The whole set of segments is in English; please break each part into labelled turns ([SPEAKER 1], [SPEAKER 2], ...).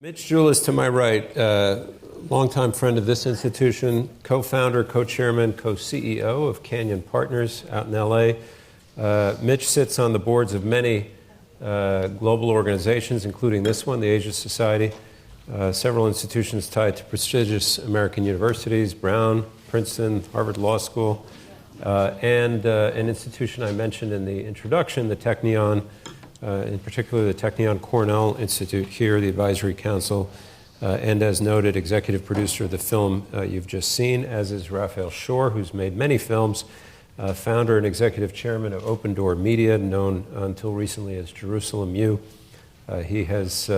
[SPEAKER 1] Mitch Julis to my right, longtime friend of this institution, co-founder, co-chairman, co-CEO of Canyon Partners out in LA. Mitch sits on the boards of many global organizations, including this one, the Asia Society, several institutions tied to prestigious American universities, Brown, Princeton, Harvard Law School, and an institution I mentioned in the introduction, the Technion, in particular the Technion Cornell Institute here, the Advisory Council, and as noted, executive producer of the film you've just seen, as is Raphael Shore, who's made many films, founder and executive chairman of Open Door Media, known until recently as Jerusalem U. He has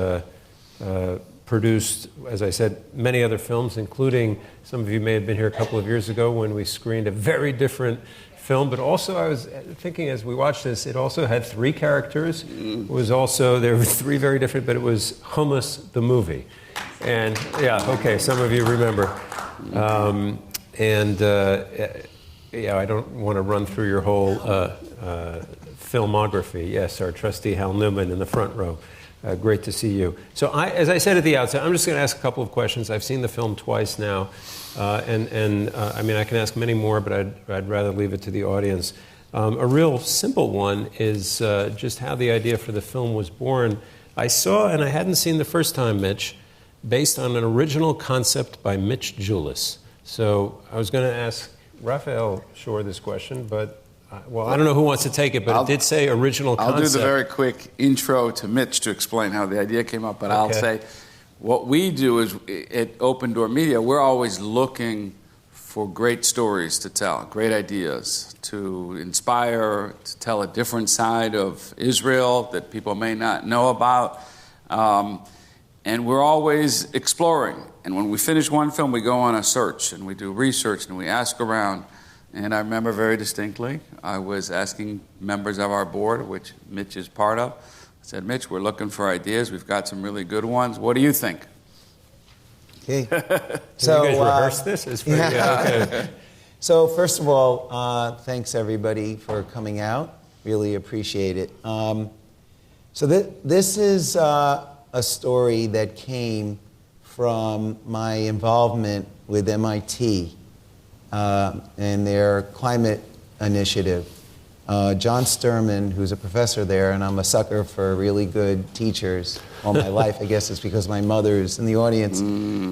[SPEAKER 1] produced, as I said, many other films, including, some of you may have been here a couple of years ago when we screened a very different film, but also I was thinking as we watched this, it also had three characters. It was also, there were three very different, but it was Hummus the movie. And yeah, okay, some of you remember. Yeah, I don't want to run through your whole filmography. Yes, our trustee Hal Newman in the front row. Great to see you. So as I said at the outset, I'm just going to ask a couple of questions. I've seen the film twice now. I mean, I can ask many more, but I'd rather leave it to the audience. A real simple one is just how the idea for the film was born. I saw, and I hadn't seen the first time, Mitch, based on an original concept by Mitch Julis. So I was going to ask Raphael Shore this question, but well, I don't know who wants to take it, but it did say original concept.
[SPEAKER 2] I'll do the very quick intro to Mitch to explain how the idea came up, but okay. I'll say what we do is at Open Door Media, we're always looking for great stories to tell, great ideas to inspire, to tell a different side of Israel that people may not know about. And we're always exploring. And when we finish one film, we go on a search and we do research and we ask around. And I remember very distinctly, I was asking members of our board, which Mitch is part of, I said, Mitch, we're looking for ideas. We've got some really good ones. What do you think?
[SPEAKER 3] Okay.
[SPEAKER 1] So you guys rehearse this?
[SPEAKER 3] Yeah. Okay. So first of all, thanks everybody for coming out. Really appreciate it. So this is a story that came from my involvement with MIT and their climate initiative. John Sterman, who's a professor there, and I'm a sucker for really good teachers all my life. I guess it's because my mother's in the audience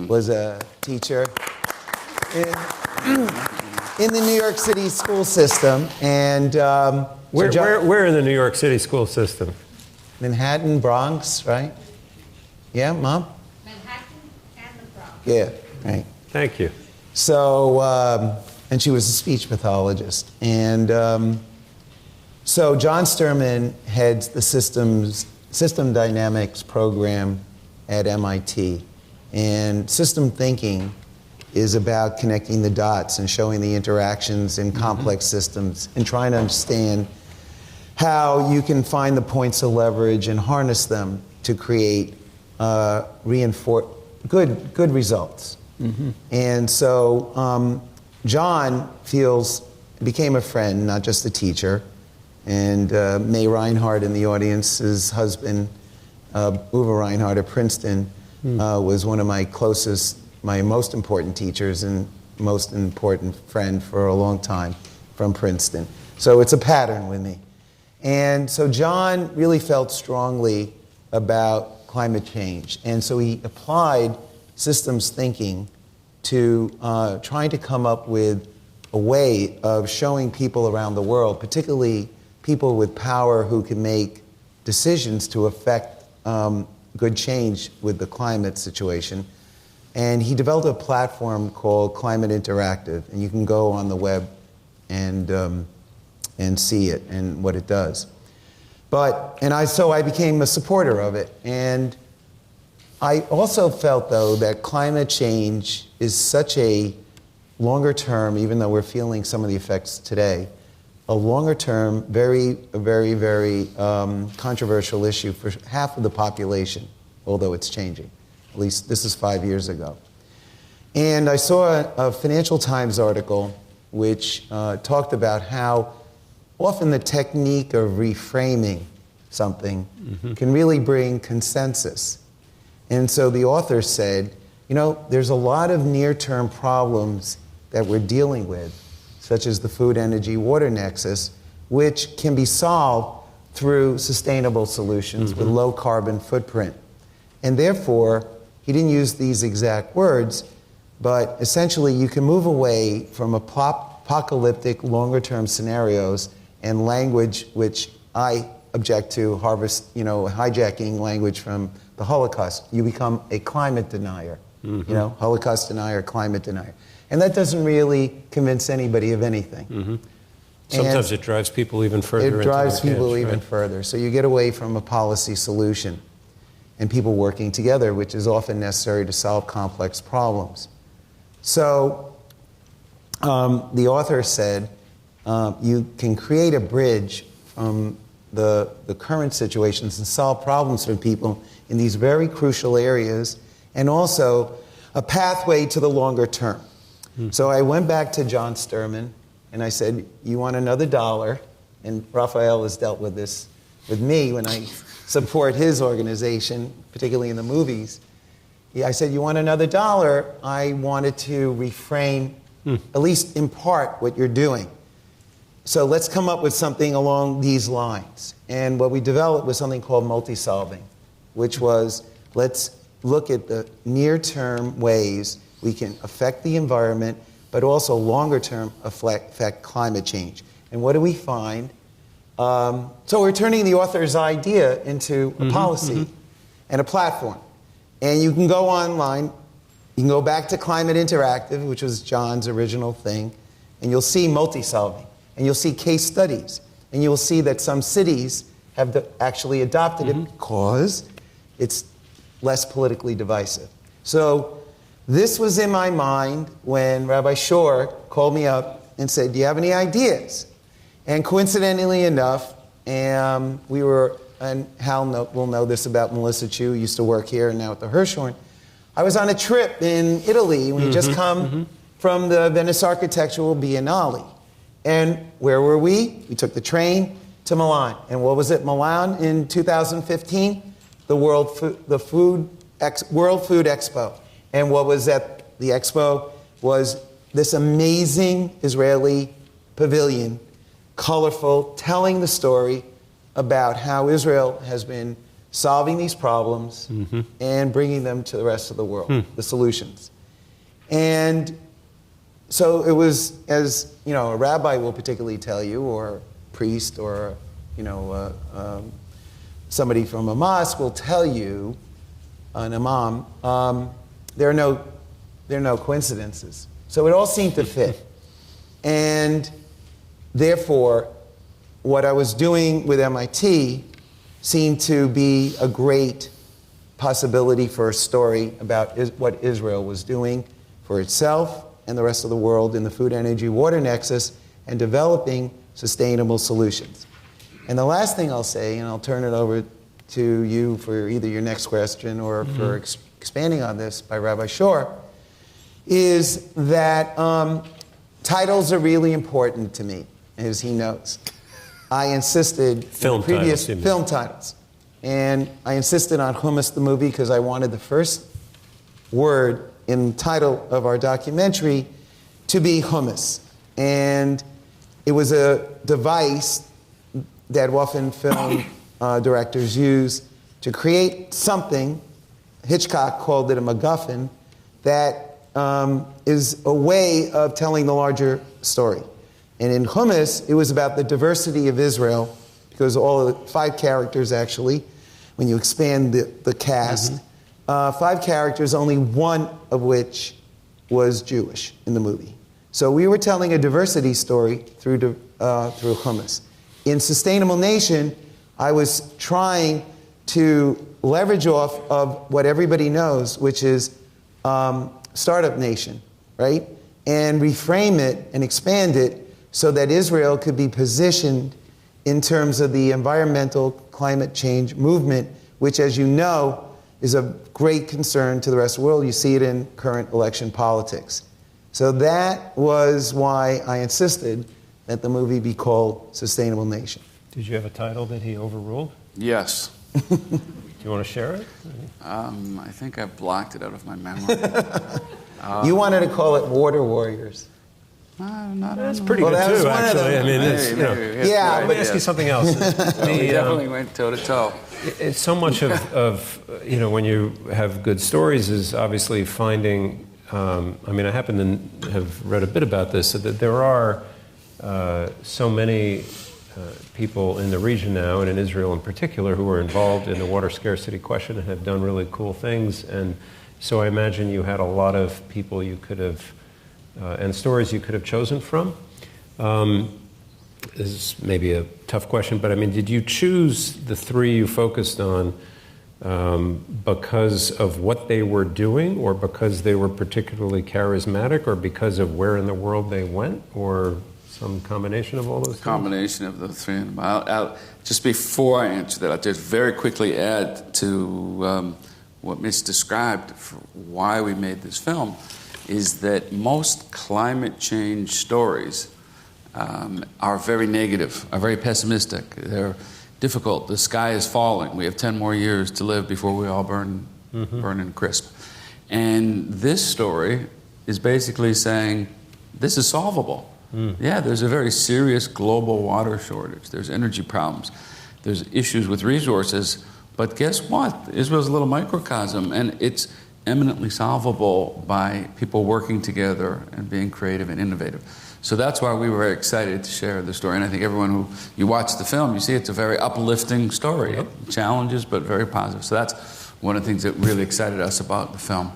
[SPEAKER 3] was a teacher in the New York City school system. And
[SPEAKER 1] where in the New York City school system?
[SPEAKER 3] Manhattan, Bronx, right? Yeah, Mom?
[SPEAKER 4] Manhattan and the Bronx.
[SPEAKER 3] Yeah, right.
[SPEAKER 1] Thank you.
[SPEAKER 3] So, and she was a speech pathologist. And so John Sterman heads the system dynamics program at MIT. And system thinking is about connecting the dots and showing the interactions in complex systems and trying to understand how you can find the points of leverage and harness them to create good results. And so John became a friend, not just a teacher. And May Reinhardt in the audience, his husband, Uwe Reinhardt at Princeton, was one of my most important teachers and most important friend for a long time from Princeton. So it's a pattern with me. And so John really felt strongly about climate change. And so he applied systems thinking to trying to come up with a way of showing people around the world, particularly people with power who can make decisions to affect good change with the climate situation. And he developed a platform called Climate Interactive, and you can go on the web and see it and what it does. So I became a supporter of it. And I also felt, though, that climate change is such a longer term, even though we're feeling some of the effects today, a longer term, very, very, very controversial issue for half of the population, although it's changing. At least this is 5 years ago. And I saw a Financial Times article which talked about how often the technique of reframing something can really bring consensus. And so the author said, there's a lot of near-term problems that we're dealing with, such as the food, energy, water nexus, which can be solved through sustainable solutions with low carbon footprint. And therefore, he didn't use these exact words, but essentially you can move away from apocalyptic longer-term scenarios and language which I object to, hijacking language from the Holocaust. You become a climate denier, Holocaust denier, climate denier. And that doesn't really convince anybody of anything.
[SPEAKER 1] Sometimes it drives people even further into
[SPEAKER 3] It drives
[SPEAKER 1] their
[SPEAKER 3] people
[SPEAKER 1] camps,
[SPEAKER 3] even
[SPEAKER 1] right?
[SPEAKER 3] further. So you get away from a policy solution and people working together, which is often necessary to solve complex problems. So the author said, you can create a bridge from the current situations and solve problems for people in these very crucial areas, and also a pathway to the longer term. So I went back to John Sterman and I said, you want another $1? And Raphael has dealt with this with me when I support his organization, particularly in the movies. I said, you want another $1? I wanted to reframe, at least in part, what you're doing. So let's come up with something along these lines. And what we developed was something called multi-solving, which was, let's look at the near-term ways we can affect the environment, but also longer-term affect climate change. And what do we find? So we're turning the author's idea into a policy and a platform. And you can go online, you can go back to Climate Interactive, which was John's original thing, and you'll see multi-solving, and you'll see case studies, and you'll see that some cities have actually adopted it because it's less politically divisive. So this was in my mind when Rabbi Shore called me up and said, do you have any ideas? And coincidentally enough, we were, and Hal will know this about Melissa Chu, who used to work here and now at the Hirshhorn. I was on a trip in Italy. We had just come from the Venice Architectural Biennale. And where were we? We took the train to Milan. And what was it, Milan in 2015? The World Food Expo. And what was at the expo was this amazing Israeli pavilion, colorful, telling the story about how Israel has been solving these problems and bringing them to the rest of the world, the solutions. And so it was, as a rabbi will particularly tell you, or a priest, or somebody from a mosque will tell you, an imam, there are no coincidences. So it all seemed to fit. And therefore, what I was doing with MIT seemed to be a great possibility for a story about what Israel was doing for itself and the rest of the world in the food, energy, water nexus, and developing sustainable solutions. And the last thing I'll say, and I'll turn it over to you for either your next question or for expanding on this by Rabbi Shore, is that titles are really important to me, as he knows. I insisted
[SPEAKER 1] Film
[SPEAKER 3] previous
[SPEAKER 1] titles,
[SPEAKER 3] film titles, and I insisted on Hummus the movie because I wanted the first word in the title of our documentary to be hummus. And it was a device that often film directors use to create something. Hitchcock called it a MacGuffin, that is a way of telling the larger story. And in Hummus, it was about the diversity of Israel, because all of the 5 characters, actually, when you expand the cast, 5 characters, only one of which was Jewish in the movie. So we were telling a diversity story through Hummus. In Sustainable Nation, I was trying to leverage off of what everybody knows, which is Startup Nation, right? And reframe it and expand it so that Israel could be positioned in terms of the environmental climate change movement, which, as you know, is of great concern to the rest of the world. You see it in current election politics. So that was why I insisted that the movie be called Sustainable Nation.
[SPEAKER 1] Did you have a title that he overruled?
[SPEAKER 2] Yes.
[SPEAKER 1] you want to share it?
[SPEAKER 2] I think I've blocked it out of my memory.
[SPEAKER 3] You wanted to call it Water Warriors.
[SPEAKER 1] That's pretty
[SPEAKER 3] Well,
[SPEAKER 1] good
[SPEAKER 3] that was
[SPEAKER 1] too,
[SPEAKER 3] one of
[SPEAKER 1] actually.
[SPEAKER 3] them.
[SPEAKER 1] I mean, it's,
[SPEAKER 3] Yeah,
[SPEAKER 1] let me ask you something else.
[SPEAKER 2] We definitely went toe to toe.
[SPEAKER 1] It's so much of when you have good stories is obviously finding. I mean, I happen to have read a bit about this, so that there are so many people in the region now, and in Israel in particular, who are involved in the water scarcity question and have done really cool things. And so I imagine you had a lot of people you could have, and stories you could have chosen from. This is maybe a tough question, but I mean, did you choose the three you focused on because of what they were doing, or because they were particularly charismatic, or because of where in the world they went, or some combination of all those things?
[SPEAKER 2] Combination of the three. I'll, just before I answer that, I'll just very quickly add to what Mitch described for why we made this film, is that most climate change stories are very negative, are very pessimistic. They're difficult. The sky is falling. We have 10 more years to live before we all burn and crisp. And this story is basically saying, this is solvable. Yeah, there's a very serious global water shortage. There's energy problems. There's issues with resources. But guess what? Israel's a little microcosm, and it's eminently solvable by people working together and being creative and innovative. So that's why we were very excited to share the story. And I think everyone who, you watch the film, you see it's a very uplifting story. It challenges, but very positive. So that's one of the things that really excited us about the film.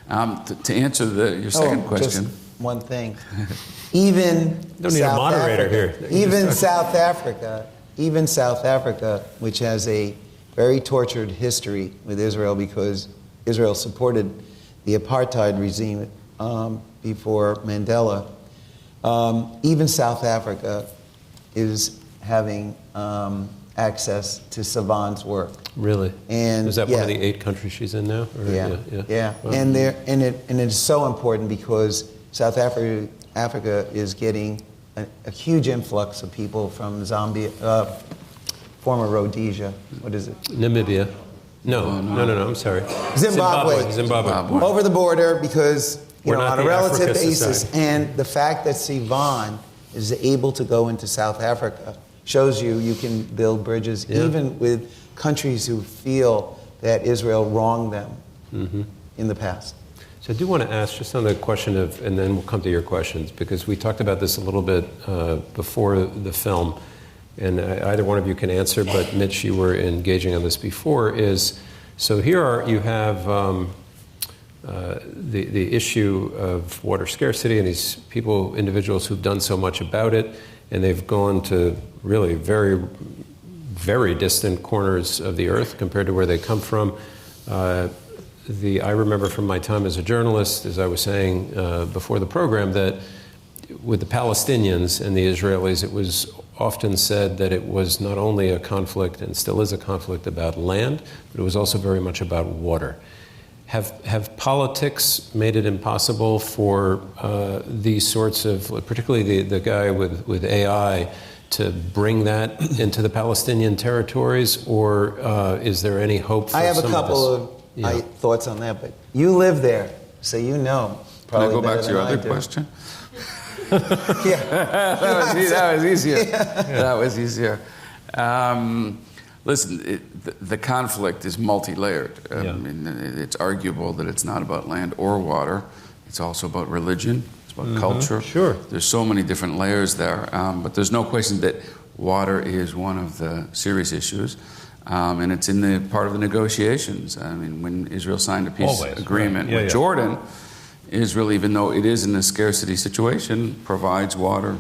[SPEAKER 2] To answer your second question.
[SPEAKER 3] Just one thing. Even
[SPEAKER 1] Don't need a moderator here.
[SPEAKER 3] Even South Africa, which has a very tortured history with Israel because Israel supported the apartheid regime before Mandela. Even South Africa is having access to Savan's work.
[SPEAKER 1] Really?
[SPEAKER 3] And
[SPEAKER 1] is that one of the 8 countries she's in now? Or,
[SPEAKER 3] yeah.
[SPEAKER 1] Wow.
[SPEAKER 3] And it's so important because South Africa is getting a huge influx of people from Zambia, former Rhodesia. What is it?
[SPEAKER 1] Namibia. No, I'm sorry.
[SPEAKER 3] Zimbabwe. Over the border because,
[SPEAKER 1] We're not
[SPEAKER 3] on a
[SPEAKER 1] the
[SPEAKER 3] relative
[SPEAKER 1] Africa
[SPEAKER 3] basis.
[SPEAKER 1] Society.
[SPEAKER 3] And the fact that Sivan is able to go into South Africa shows you can build bridges even with countries who feel that Israel wronged them in the past.
[SPEAKER 1] So I do want to ask just on the question of, and then we'll come to your questions, because we talked about this a little bit before the film, and either one of you can answer, but Mitch, you were engaging on this before, is, so here you have the issue of water scarcity and these people, individuals who've done so much about it, and they've gone to really very, very distant corners of the earth compared to where they come from. I remember from my time as a journalist, as I was saying before the program, that with the Palestinians and the Israelis, it was often said that it was not only a conflict, and still is a conflict, about land, but it was also very much about water. Have politics made it impossible for these sorts of, particularly the guy with AI, to bring that into the Palestinian territories, or is there any hope for
[SPEAKER 3] I have a
[SPEAKER 1] some
[SPEAKER 3] couple
[SPEAKER 1] of this?
[SPEAKER 3] thoughts on that, but you live there, so you know.
[SPEAKER 2] Can I
[SPEAKER 3] Probably
[SPEAKER 2] go back
[SPEAKER 3] better
[SPEAKER 2] to your
[SPEAKER 3] than I
[SPEAKER 2] other
[SPEAKER 3] do.
[SPEAKER 2] question?
[SPEAKER 3] Yeah.
[SPEAKER 2] That was easier. That was easier. Listen, the conflict is multi-layered. I mean, it's arguable that it's not about land or water. It's also about religion. It's about culture.
[SPEAKER 1] Sure.
[SPEAKER 2] There's so many different layers there. But there's no question that water is one of the serious issues. And it's in the part of the negotiations. I mean, when Israel signed a peace agreement with Jordan, Israel, even though it is in a scarcity situation, provides water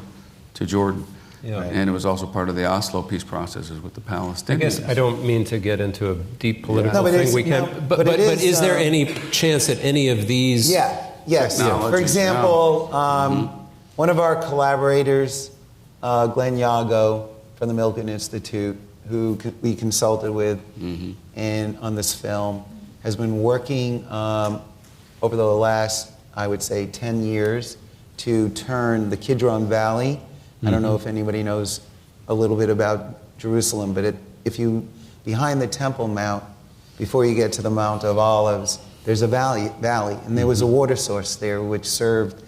[SPEAKER 2] to Jordan. Yeah. And it was also part of the Oslo peace processes with the Palestinians.
[SPEAKER 1] I guess I don't mean to get into a deep political thing.
[SPEAKER 3] We
[SPEAKER 1] can, but is there any chance that any of these?
[SPEAKER 3] Yes. For example, one of our collaborators, Glenn Yago from the Milken Institute, who we consulted with and on this film, has been working over the last, I would say, 10 years to turn the Kidron Valley. I don't know if anybody knows a little bit about Jerusalem, but if you, behind the Temple Mount, before you get to the Mount of Olives, there's a valley, and there was a water source there which served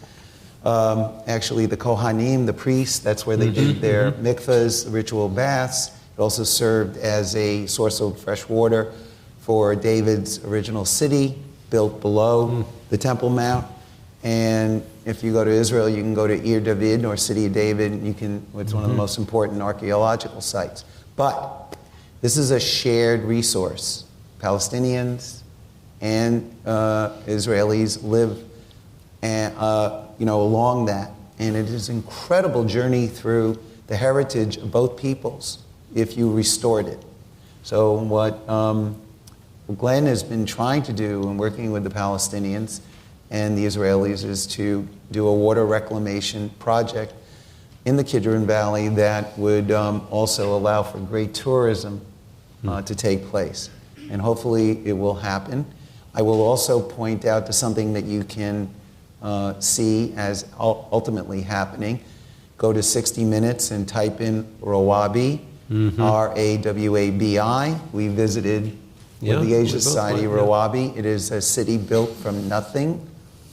[SPEAKER 3] actually the Kohanim, the priests. That's where they did their mikvahs, ritual baths. It also served as a source of fresh water for David's original city, built below the Temple Mount. And if you go to Israel, you can go to Ir David, or City of David. It's one of the most important archaeological sites. But this is a shared resource. Palestinians and Israelis live along that. And it is an incredible journey through the heritage of both peoples if you restored it. So what Glenn has been trying to do and working with the Palestinians and the Israelis is to do a water reclamation project in the Kidron Valley that would also allow for great tourism to take place. And hopefully it will happen. I will also point out to something that you can see as ultimately happening. Go to 60 Minutes and type in Rawabi, R-A-W-A-B-I. We visited with the Asia Society of Rawabi. It is a city built from nothing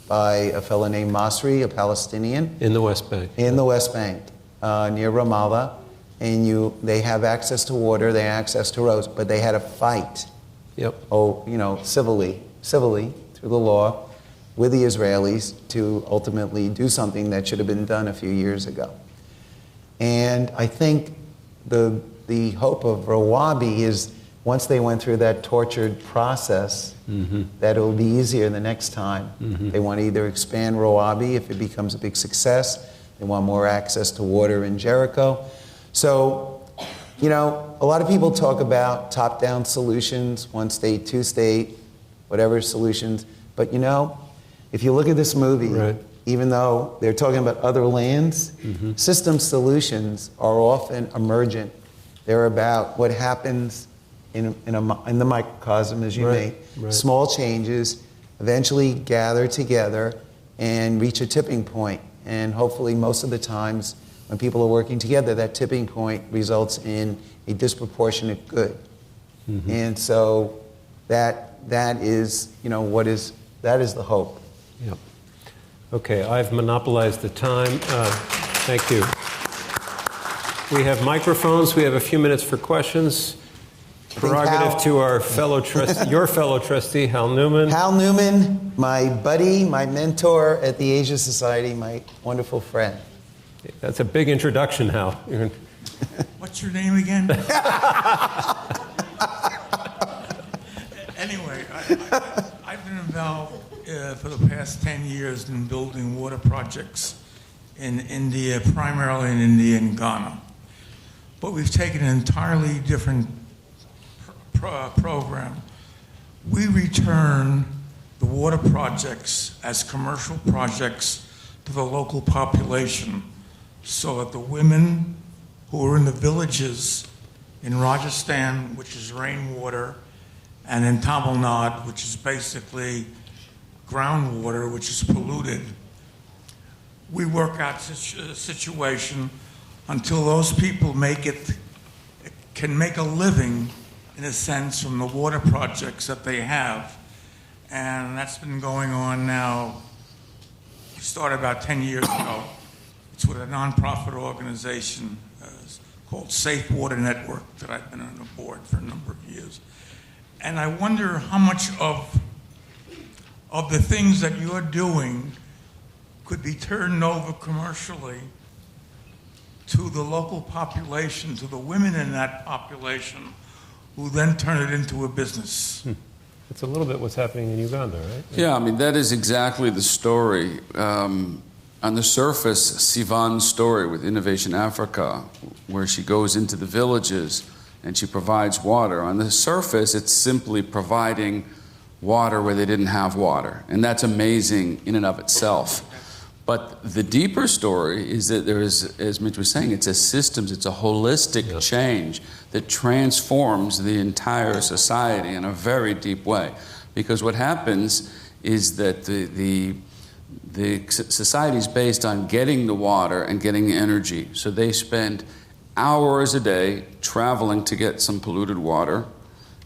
[SPEAKER 3] by a fellow named Masri, a Palestinian.
[SPEAKER 1] In the West Bank.
[SPEAKER 3] In the West Bank, near Ramallah. And they have access to water, they have access to roads, but they had a fight. Civilly through the law with the Israelis to ultimately do something that should have been done a few years ago. And I think the hope of Rawabi is once they went through that tortured process, that it'll be easier the next time. They want to either expand Rawabi if it becomes a big success. They want more access to water in Jericho. So, a lot of people talk about top-down solutions, one state, two state, whatever solutions. But if you look at this movie, even though they're talking about other lands, system solutions are often emergent. They're about what happens in the microcosm, as you may. Small changes eventually gather together and reach a tipping point. And hopefully most of the times when people are working together, that tipping point results in a disproportionate good. And so that is, that is the hope.
[SPEAKER 1] Yep. Okay, I've monopolized the time. Thank you. We have microphones. We have a few minutes for questions. Prerogative to our fellow trustee, your fellow trustee, Hal Newman.
[SPEAKER 3] Hal Newman, my buddy, my mentor at the Asia Society, my wonderful friend.
[SPEAKER 1] That's a big introduction, Hal.
[SPEAKER 5] What's your name again? Anyway, I've been involved for the past 10 years in building water projects in India, primarily in India and Ghana. But we've taken an entirely different program. We return the water projects as commercial projects to the local population so that the women who are in the villages in Rajasthan, which is rainwater, and in Tamil Nadu, which is basically groundwater, which is polluted, we work out a situation until those people can make a living, in a sense, from the water projects that they have. And that's been going on now. We started about 10 years ago. It's with a nonprofit organization called Safe Water Network that I've been on the board for a number of years. And I wonder how much of the things that you're doing could be turned over commercially to the local population, to the women in that population, who then turn it into a business.
[SPEAKER 1] It's a little bit what's happening in Uganda, right?
[SPEAKER 2] Yeah, that is exactly the story. On the surface, Sivan's story with Innovation Africa, where she goes into the villages and she provides water. On the surface, it's simply providing water where they didn't have water. And that's amazing in and of itself. But the deeper story is that there is, as Mitch was saying, it's a systems, it's a holistic change that transforms the entire society in a very deep way. Because what happens is that the society is based on getting the water and getting the energy. So they spend hours a day traveling to get some polluted water.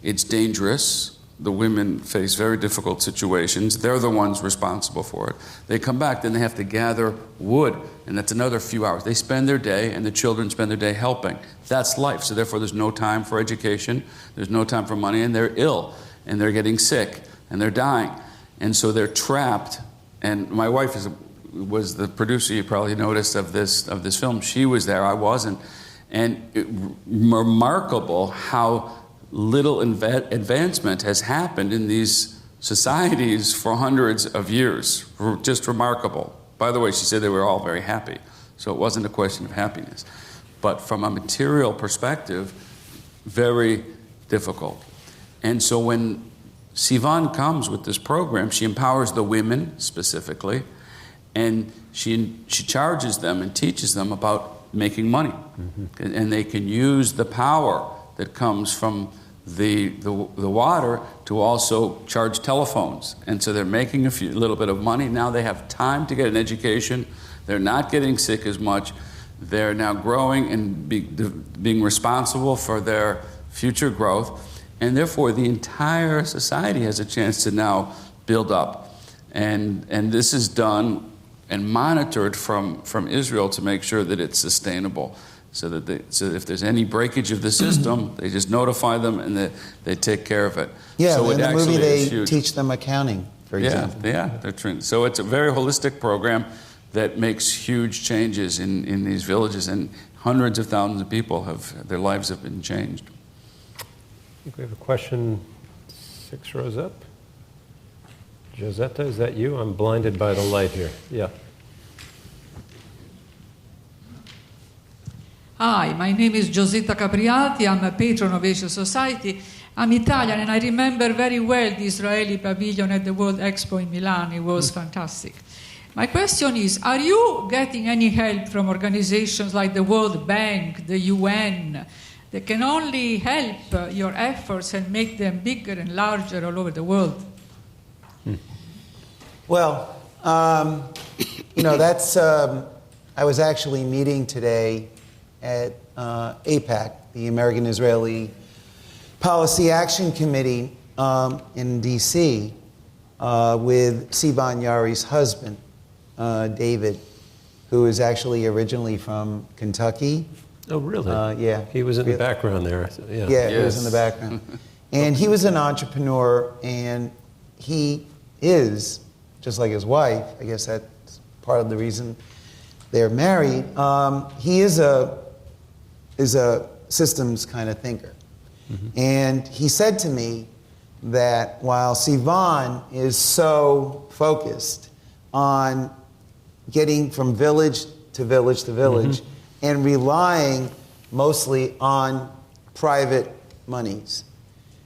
[SPEAKER 2] It's dangerous. the women face very difficult situations. They're the ones responsible for it. They come back, then they have to gather wood, and that's another few hours. They spend their day, and the children spend their day helping. That's life. So therefore, there's no time for education, there's no time for money, and they're ill, and they're getting sick, and they're dying. And so they're trapped. And my wife was the producer, you probably noticed, of this film. She was there, I wasn't. And remarkable how little advancement has happened in these societies for hundreds of years. Just remarkable. By the way, she said they were all very happy, so it wasn't a question of happiness. But from a material perspective, very difficult. And so when Sivan comes with this program, she empowers the women specifically, and she charges them and teaches them about making money. Mm-hmm. And they can use the power that comes from the water to also charge telephones. And so they're making a little bit of money. Now they have time to get an education. They're not getting sick as much. They're now growing and being responsible for their future growth. And therefore, the entire society has a chance to now build up. And this is done and monitored from Israel to make sure that it's sustainable. So that if there's any breakage of the system, they just notify them and they take care of it.
[SPEAKER 3] Yeah,
[SPEAKER 2] so
[SPEAKER 3] in the movie they teach them accounting, for example.
[SPEAKER 2] Yeah, they're trained. So it's a very holistic program that makes huge changes in these villages, and hundreds of thousands of people their lives have been changed.
[SPEAKER 1] I think we have a question 6 rows up. Josetta, is that you? I'm blinded by the light here. Yeah.
[SPEAKER 6] Hi, my name is Josetta Capriati. I'm a patron of Asia Society. I'm Italian, and I remember very well the Israeli pavilion at the World Expo in Milan. It was fantastic. My question is, are you getting any help from organizations like the World Bank, the UN, that can only help your efforts and make them bigger and larger all over the world?
[SPEAKER 3] Well, that's, I was actually meeting today at AIPAC, the American Israeli Policy Action Committee in D.C. With Sivan Yari's husband, David, who is actually originally from Kentucky.
[SPEAKER 1] Oh, really?
[SPEAKER 3] Yeah.
[SPEAKER 1] He was in the background there. Yeah,
[SPEAKER 3] yeah, he was in the background. And he was an entrepreneur, and he is, just like his wife, I guess that's part of the reason they're married, he is a systems kind of thinker. Mm-hmm. And he said to me that while Sivan is so focused on getting from village to village to village, mm-hmm. and relying mostly on private monies,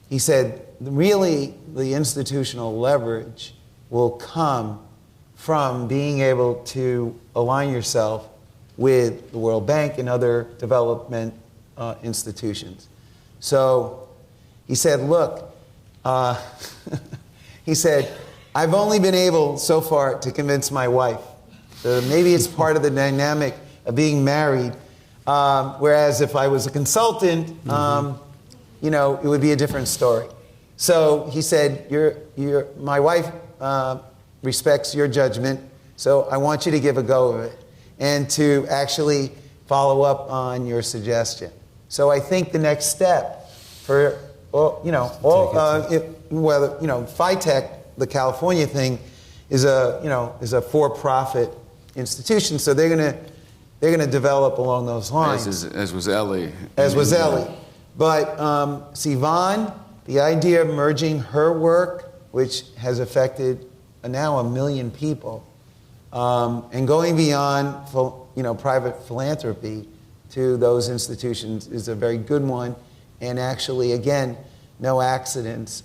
[SPEAKER 3] he said really the institutional leverage will come from being able to align yourself with the World Bank and other development institutions. So he said, look, he said, I've only been able so far to convince my wife. Maybe it's part of the dynamic of being married, whereas if I was a consultant, mm-hmm. It would be a different story. So he said, my wife respects your judgment, so I want you to give a go of it and to actually follow up on your suggestion. So I think the next step for FITech, the California thing, is a for-profit institution, so they're gonna develop along those lines.
[SPEAKER 2] As was Ellie.
[SPEAKER 3] As was Ellie. But Sivan, the idea of merging her work, which has affected now 1 million people, and going beyond private philanthropy to those institutions is a very good one. And actually, again, no accidents,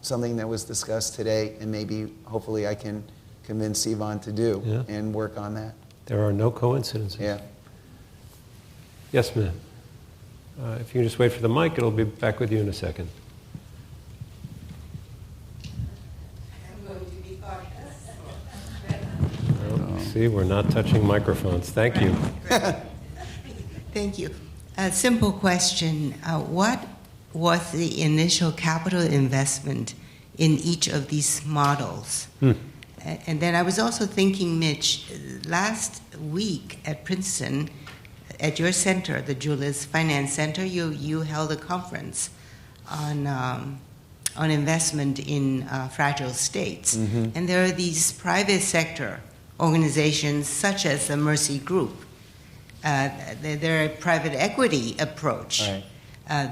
[SPEAKER 3] something that was discussed today, and maybe, hopefully, I can convince Sivan to do and work on that.
[SPEAKER 1] There are no coincidences.
[SPEAKER 3] Yeah.
[SPEAKER 1] Yes, ma'am. If you can just wait for the mic, it'll be back with you in a second.
[SPEAKER 4] I'm going to be cautious.
[SPEAKER 1] Well, see, we're not touching microphones. Thank you.
[SPEAKER 7] Thank you. A simple question. What was the initial capital investment in each of these models. And then I was also thinking, Mitch, last week at Princeton, at your center, the Julius Finance Center, you held a conference on investment in fragile states. And there are these private sector organizations such as the Mercy Group. They're a private equity approach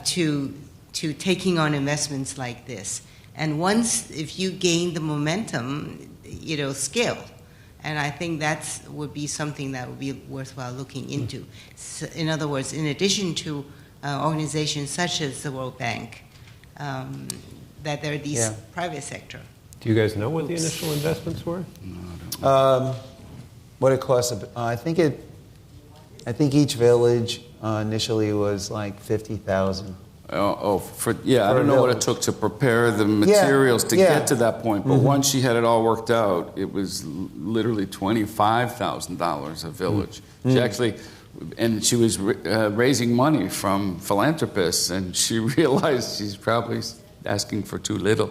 [SPEAKER 7] to taking on investments like this. And once, if you gain the momentum, it'll scale. And I think that would be something that would be worthwhile looking into. So, in other words, in addition to organizations such as the World Bank, that there are these private sector.
[SPEAKER 1] Do you guys know what the initial investments were?
[SPEAKER 3] What it costs? I think each village initially was like 50,000.
[SPEAKER 2] I don't know what it took to prepare the materials to get to that point, but once she had it all worked out, it was literally $25,000 a village. She actually, and she was raising money from philanthropists, and she realized she's probably asking for too little,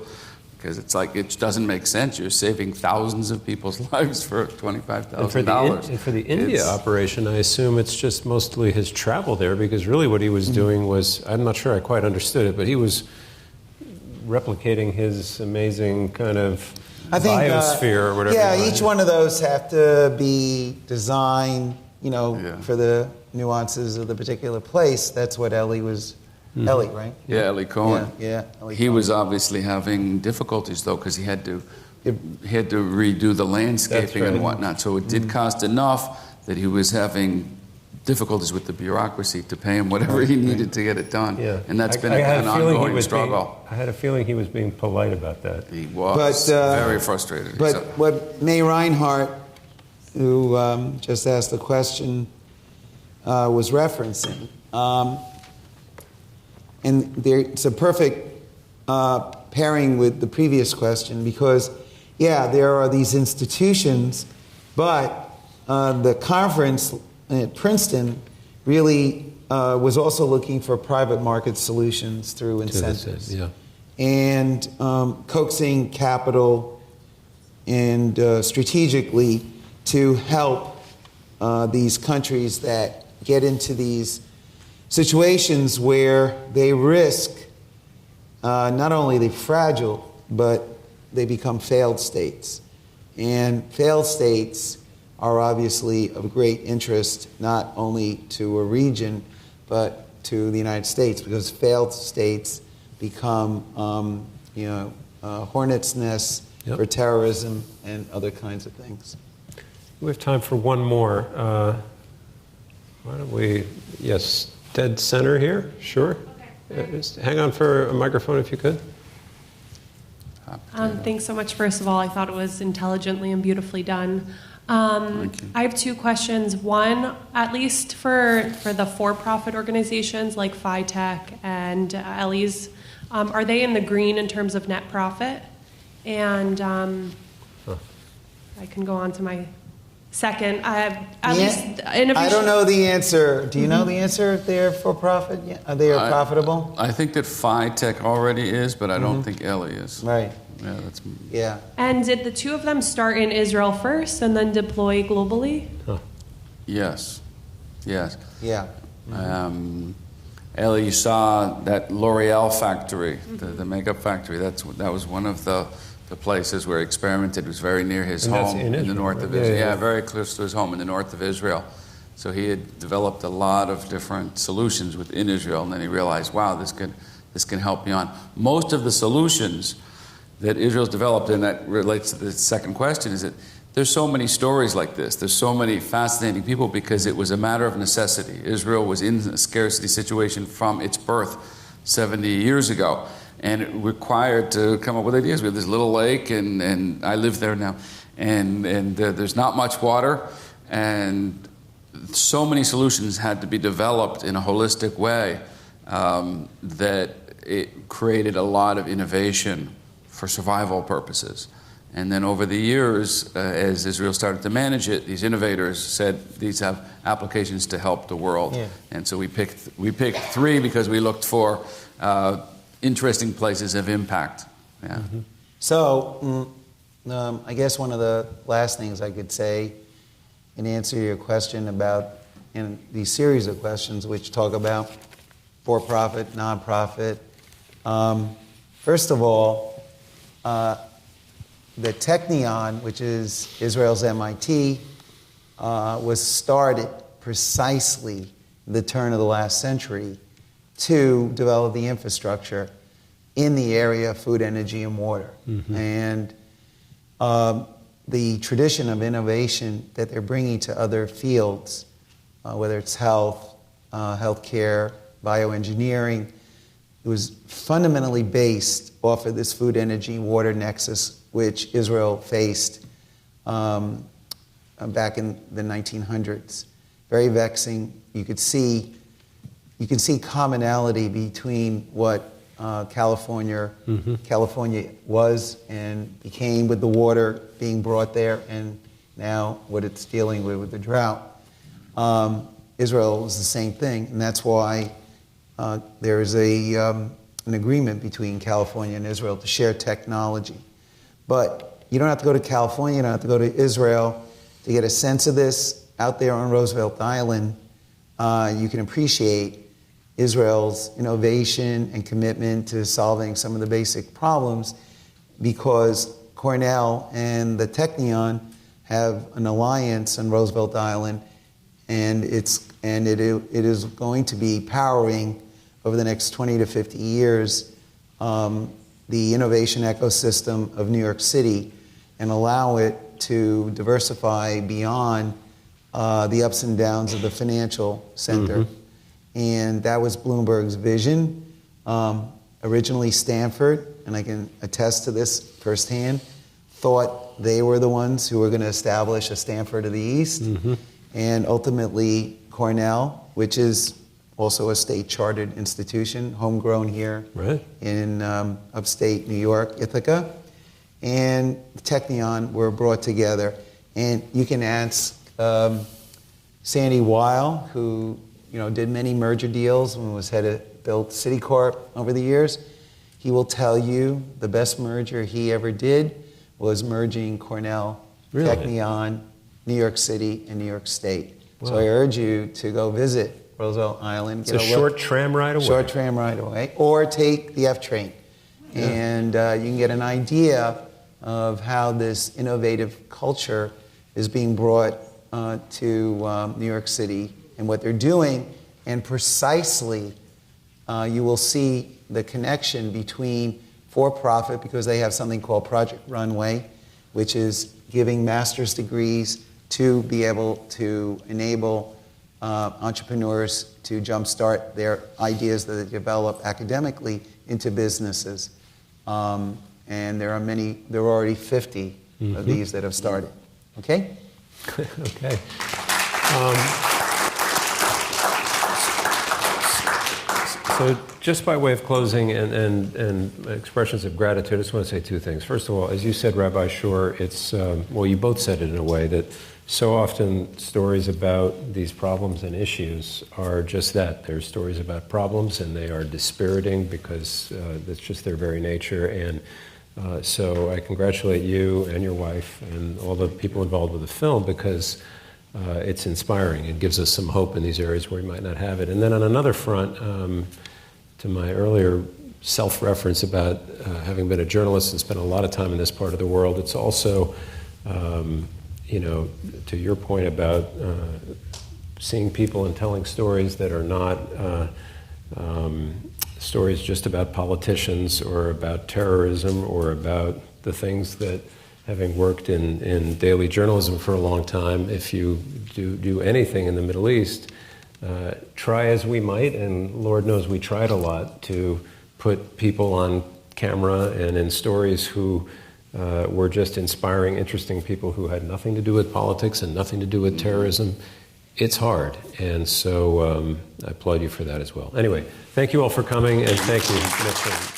[SPEAKER 2] because it's like, it doesn't make sense. You're saving thousands of people's lives for $25,000.
[SPEAKER 1] And for the India operation, I assume it's just mostly his travel there, because really what he was doing was, I'm not sure I quite understood it, but he was replicating his amazing kind of biosphere or whatever.
[SPEAKER 3] Yeah, each one of those have to be designed, for the nuances of the particular place. That's what Ellie was. Ellie, right?
[SPEAKER 2] Yeah, Ellie Cohen.
[SPEAKER 3] Yeah, Ellie
[SPEAKER 2] he
[SPEAKER 3] Cohen.
[SPEAKER 2] was obviously having difficulties, though, because he had to redo the landscaping and whatnot. So it did cost enough that he was having difficulties with the bureaucracy to pay him whatever he needed to get it done.
[SPEAKER 1] Yeah.
[SPEAKER 2] And that's been an ongoing struggle.
[SPEAKER 1] I had a feeling he was being polite about that.
[SPEAKER 2] He was very frustrated.
[SPEAKER 3] But what May Reinhardt, who just asked the question, was referencing, and it's a perfect pairing with the previous question, because, there are these institutions, but the conference at Princeton really was also looking for private market solutions through incentives. And coaxing capital and strategically to help these countries that get into these situations where they risk not only the fragile, but they become failed states. And failed states are obviously of great interest not only to a region, but to the United States, because failed states become hornet's nests for terrorism and other kinds of things.
[SPEAKER 1] We have time for one more. Why don't we, dead center here, sure. Okay. Just hang on for a microphone if you could.
[SPEAKER 8] Thanks so much, first of all. I thought it was intelligently and beautifully done. I have two questions. One, at least for the for-profit organizations like FITech and Ellie's, are they in the green in terms of net profit? And I can go on to my second.
[SPEAKER 3] I don't know the answer. Do you know the answer if they're for profit? Are they profitable?
[SPEAKER 2] I think that FITech already is, but I don't think Ellie is.
[SPEAKER 3] Right.
[SPEAKER 2] Yeah,
[SPEAKER 8] And did the two of them start in Israel first and then deploy globally?
[SPEAKER 2] Yes.
[SPEAKER 3] Yeah.
[SPEAKER 2] Ellie, you saw that L'Oreal factory, the makeup factory. That was one of the places where he experimented. It was very near his home in the north of Israel. Yeah, very close to his home in the north of Israel. So he had developed a lot of different solutions within Israel, and then he realized, wow, this can help me on. Most of the solutions that Israel's developed, and that relates to the second question, is that there's so many stories like this. There's so many fascinating people because it was a matter of necessity. Israel was in a scarcity situation from its birth 70 years ago, and it required to come up with ideas. We have this little lake, and I live there now, and there's not much water, and so many solutions had to be developed in a holistic way that it created a lot of innovation for survival purposes. And then over the years, as Israel started to manage it, these innovators said these have applications to help the world. Yeah. And so we picked three because we looked for interesting places of impact. Yeah.
[SPEAKER 3] So, I guess one of the last things I could say in answer to your question about, in these series of questions which talk about for-profit, non-profit. First of all, the Technion, which is Israel's MIT, was started precisely the turn of the last century to develop the infrastructure in the area of food, energy, and water. Mm-hmm. And the tradition of innovation that they're bringing to other fields, whether it's health, healthcare, bioengineering, it was fundamentally based off of this food, energy, water nexus, which Israel faced back in the 1900s. Very vexing. You can see commonality between what California was and became with the water being brought there, and now what it's dealing with the drought. Israel was the same thing, and that's why there is an agreement between California and Israel to share technology. But you don't have to go to California, you don't have to go to Israel to get a sense of this. Out there on Roosevelt Island, you can appreciate Israel's innovation and commitment to solving some of the basic problems, because Cornell and the Technion have an alliance on Roosevelt Island, and it is going to be powering over the next 20 to 50 years the innovation ecosystem of New York City, and allow it to diversify beyond the ups and downs of the financial center. Mm-hmm. And that was Bloomberg's vision. Originally Stanford, and I can attest to this firsthand, thought they were the ones who were going to establish a Stanford of the East. Mm-hmm. And ultimately Cornell, which is also a state chartered institution, homegrown here in upstate New York, Ithaca, and Technion were brought together. And you can ask Sandy Weil, who did many merger deals and was head of built Citicorp over the years. He will tell you the best merger he ever did was merging Cornell, Technion, New York City, and New York State. Wow. So I urge you to go visit Roosevelt Island.
[SPEAKER 1] It's a short tram ride away.
[SPEAKER 3] Short tram ride away. Or take the F train. Yeah. And you can get an idea of how this innovative culture is being brought to New York City and what they're doing. And precisely, you will see the connection between for-profit, because they have something called Project Runway, which is giving master's degrees to be able to enable entrepreneurs to jumpstart their ideas that they develop academically into businesses. And there are already 50 of these that have started. Okay?
[SPEAKER 1] Okay. So just by way of closing and expressions of gratitude, I just want to say two things. First of all, as you said, Rabbi Shore, it's, you both said it in a way that so often stories about these problems and issues are just that. They're stories about problems, and they are dispiriting because that's just their very nature. And so I congratulate you and your wife and all the people involved with the film, because it's inspiring. It gives us some hope in these areas where we might not have it. And then on another front, to my earlier self-reference about having been a journalist and spent a lot of time in this part of the world, it's also, to your point about seeing people and telling stories that are not stories just about politicians or about terrorism or about the things that, having worked in daily journalism for a long time, if you do anything in the Middle East, try as we might, and Lord knows we tried a lot, to put people on camera and in stories who were just inspiring, interesting people who had nothing to do with politics and nothing to do with terrorism. It's hard, and so I applaud you for that as well. Anyway, thank you all for coming, and thank you, Mitch.